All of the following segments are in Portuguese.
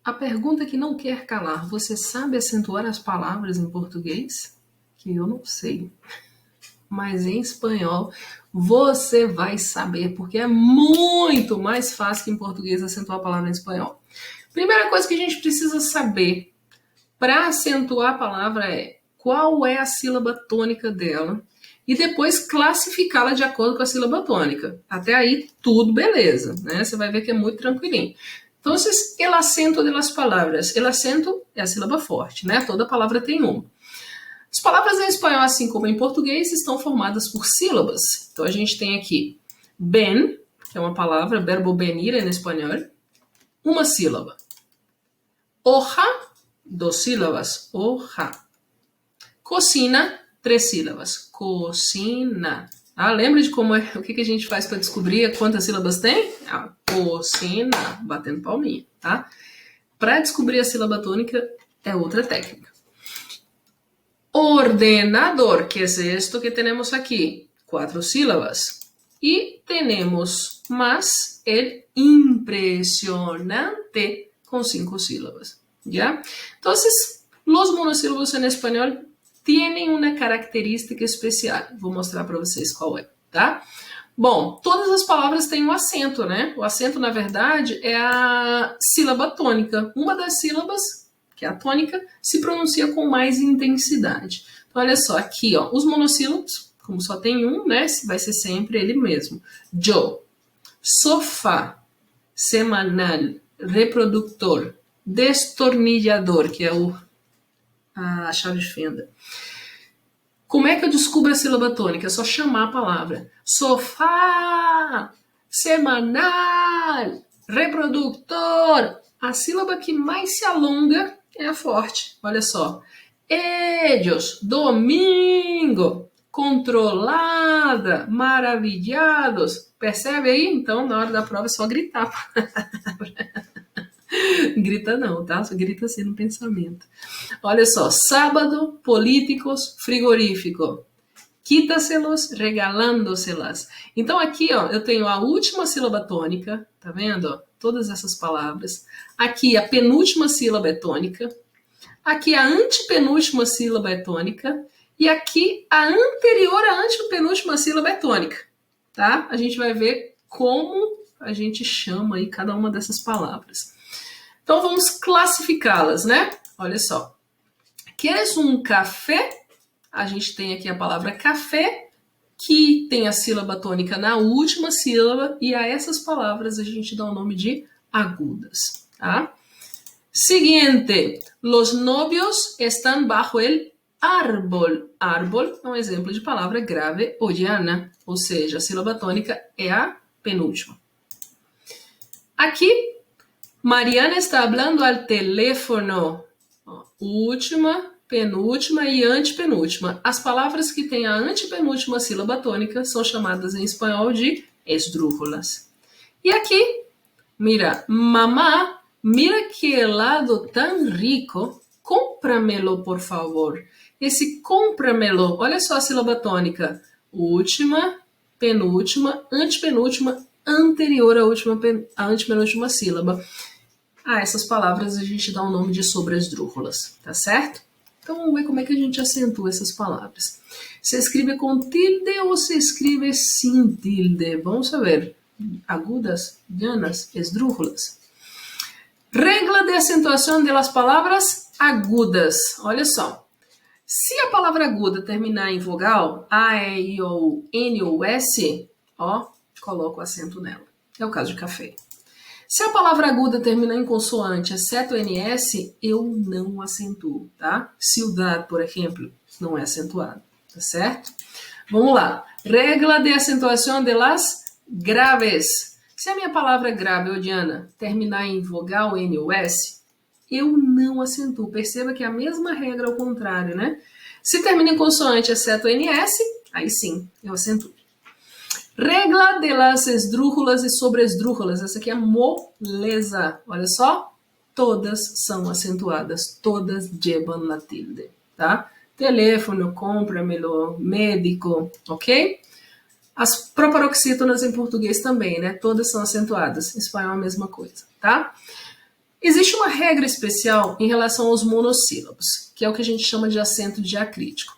A pergunta que não quer calar: você sabe acentuar as palavras em português? Que eu não sei. Mas em espanhol você vai saber, porque é muito mais fácil que em português acentuar a palavra em espanhol. Primeira coisa que a gente precisa saber para acentuar a palavra é qual é a sílaba tônica dela e depois classificá-la de acordo com a sílaba tônica. Até aí, tudo beleza, né? Você vai ver que é muito tranquilinho. Então, el acento de las palavras. El acento é a sílaba forte, né? Toda palavra tem uma. As palavras em espanhol, assim como em português, estão formadas por sílabas. Então, a gente tem aqui ben, que é uma palavra, verbo venir em espanhol, uma sílaba. Hoja, 2 sílabas, hoja. Cocina, 3 sílabas, cocina. Ah, lembra de como é, o que a gente faz para descobrir quantas sílabas tem? Ah, cocina, batendo palminha, tá? Para descobrir a sílaba tônica é outra técnica. Ordenador, que é esto que temos aqui, 4 sílabas. E temos más el impresionante com 5 sílabas, ¿ya? Entonces, los monosílabos en español tienen una característica especial. Vou mostrar para vocês qual é, tá? Bom, todas as palavras têm um acento, né? O acento, na verdade, é a sílaba tônica. Uma das sílabas, que é a tônica, se pronuncia com mais intensidade. Então, olha só, aqui, ó, os monossílabos, como só tem um, né? Vai ser sempre ele mesmo. Yo, sofá, semanal, reprodutor, destornillador, que é a chave de fenda. Como é que eu descubro a sílaba tônica? É só chamar a palavra. Sofá, semanal, reprodutor. A sílaba que mais se alonga é a forte. Olha só. Ellos, domingo, controlada, maravilhados. Percebe aí? Então, na hora da prova é só gritar a palavra. Grita não, tá? Só grita assim no pensamento. Olha só, sábado, políticos, frigorífico. Quítaselos, regalándoselas. Então aqui, ó, eu tenho a última sílaba tônica, tá vendo? Todas essas palavras. Aqui a penúltima sílaba é tônica. Aqui a antepenúltima sílaba é tônica. E aqui a anterior à antepenúltima sílaba é tônica, tá? A gente vai ver como a gente chama aí cada uma dessas palavras. Então vamos classificá-las, né? Olha só. Queres um café? A gente tem aqui a palavra café, que tem a sílaba tônica na última sílaba, e a essas palavras a gente dá o nome de agudas, tá? Seguinte, los novios están bajo el árbol. Árbol é um exemplo de palavra grave ou llana, ou seja, a sílaba tônica é a penúltima. Aqui, Mariana está hablando al teléfono. Última, penúltima e antepenúltima. As palavras que têm a antepenúltima sílaba tônica são chamadas em espanhol de esdrújulas. E aqui, mira, mamá, mira que helado tan rico, cómpramelo, por favor. Esse cómpramelo, olha só a sílaba tônica. Última, penúltima, antepenúltima, anterior à antepenúltima sílaba. Essas palavras a gente dá o nome de sobresdrújulas, tá certo? Então vamos ver como é que a gente acentua essas palavras. Se escreve com tilde ou se escreve sem tilde? Vamos saber. Agudas, llanas, esdrújulas. Regla de acentuação de las palavras agudas. Olha só. Se a palavra aguda terminar em vogal, A, E, I, O, N ou S, ó, coloco o acento nela. É o caso de café. Se a palavra aguda terminar em consoante, exceto NS, eu não acentuo, tá? Ciudad, por exemplo, não é acentuado, tá certo? Vamos lá. Regla de acentuação de las graves. Se a minha palavra grave, Diana, terminar em vogal N ou S, eu não acentuo. Perceba que é a mesma regra ao contrário, né? Se termina em consoante, exceto NS, aí sim, eu acentuo. Regla de las esdrújulas e sobresdrújulas. Essa aqui é moleza. Olha só. Todas são acentuadas. Todas llevan la tilde. Tá? Telefone, cómpramelo, médico. Ok? As proparoxítonas em português também, né? Todas são acentuadas. Em espanhol é a mesma coisa. Tá? Existe uma regra especial em relação aos monossílabos, que é o que a gente chama de acento diacrítico.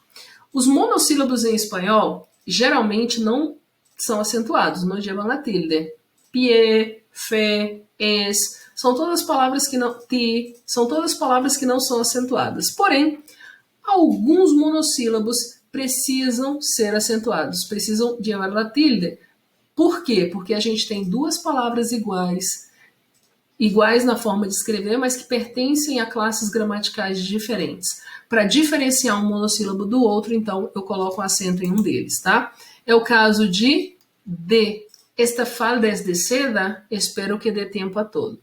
Os monossílabos em espanhol geralmente não são acentuados, não llevan la tilde. Pie, fe, es, são todas palavras que não, ti, são todas palavras que não são acentuadas. Porém, alguns monossílabos precisam ser acentuados, precisam llevar la tilde. Por quê? Porque a gente tem duas palavras iguais na forma de escrever, mas que pertencem a classes gramaticais diferentes. Para diferenciar um monossílabo do outro, então, eu coloco um acento em um deles, tá? É o caso de esta falda es de seda, espero que dê tempo a todo.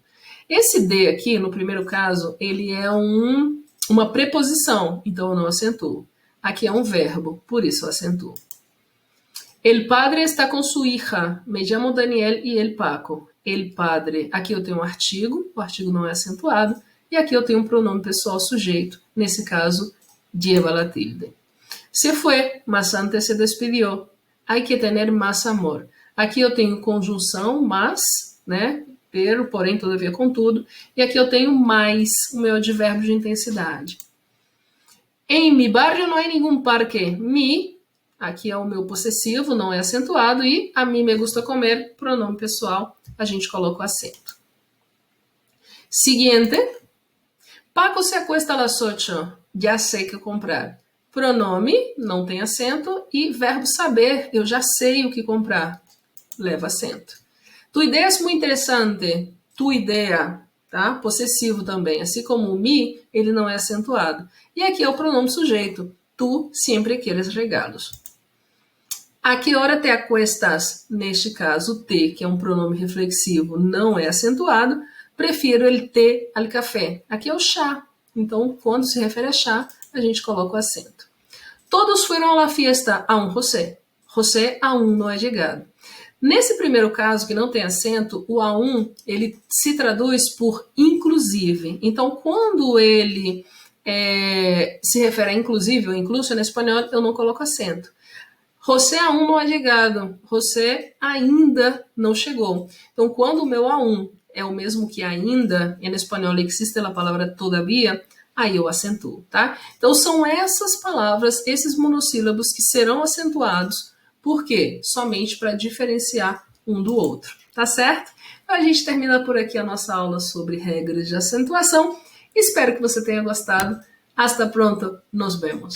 Esse de aqui, no primeiro caso, ele é uma preposição, então eu não acentuo. Aqui é um verbo, por isso eu acentuo. El padre está com sua hija, me llamo Daniel e el Paco. El padre, aqui eu tenho um artigo, o artigo não é acentuado, e aqui eu tenho um pronome pessoal sujeito, nesse caso, lleva la tilde. Se fue, mas antes se despidió. Hay que tener más amor. Aqui eu tenho conjunção, mas, né, pero, porém, todavia, contudo, e aqui eu tenho mais, o meu advérbio de intensidade. Em mi barrio não há nenhum parque. Mi, aqui é o meu possessivo, não é acentuado, e a mim me gusta comer, pronome pessoal, a gente coloca o acento. Siguiente. Paco se acuesta a las 8. Já sei que comprar. Pronome, não tem acento, e verbo saber, eu já sei o que comprar. Leva acento. Tu ideia é muito interessante. Tu ideia, tá? Possessivo também. Assim como o mi, ele não é acentuado. E aqui é o pronome sujeito. Tu sempre queres regalos. A que hora te acuestas? Neste caso, te, que é um pronome reflexivo, não é acentuado. Prefiro el té al café. Aqui é o chá. Então, quando se refere a chá, a gente coloca o acento. Todos foram à fiesta a um José. José a um não é chegado. Nesse primeiro caso, que não tem acento, o a um, ele se traduz por inclusive. Então, quando ele se refere a inclusive ou incluso no espanhol, eu não coloco acento. José a um não é chegado. José ainda não chegou. Então, quando o meu a um é o mesmo que ainda, em espanhol existe a palavra todavia, aí eu acentuo, tá? Então, são essas palavras, esses monossílabos que serão acentuados. Por quê? Somente para diferenciar um do outro, tá certo? Então, a gente termina por aqui a nossa aula sobre regras de acentuação. Espero que você tenha gostado. Hasta pronto, nos vemos.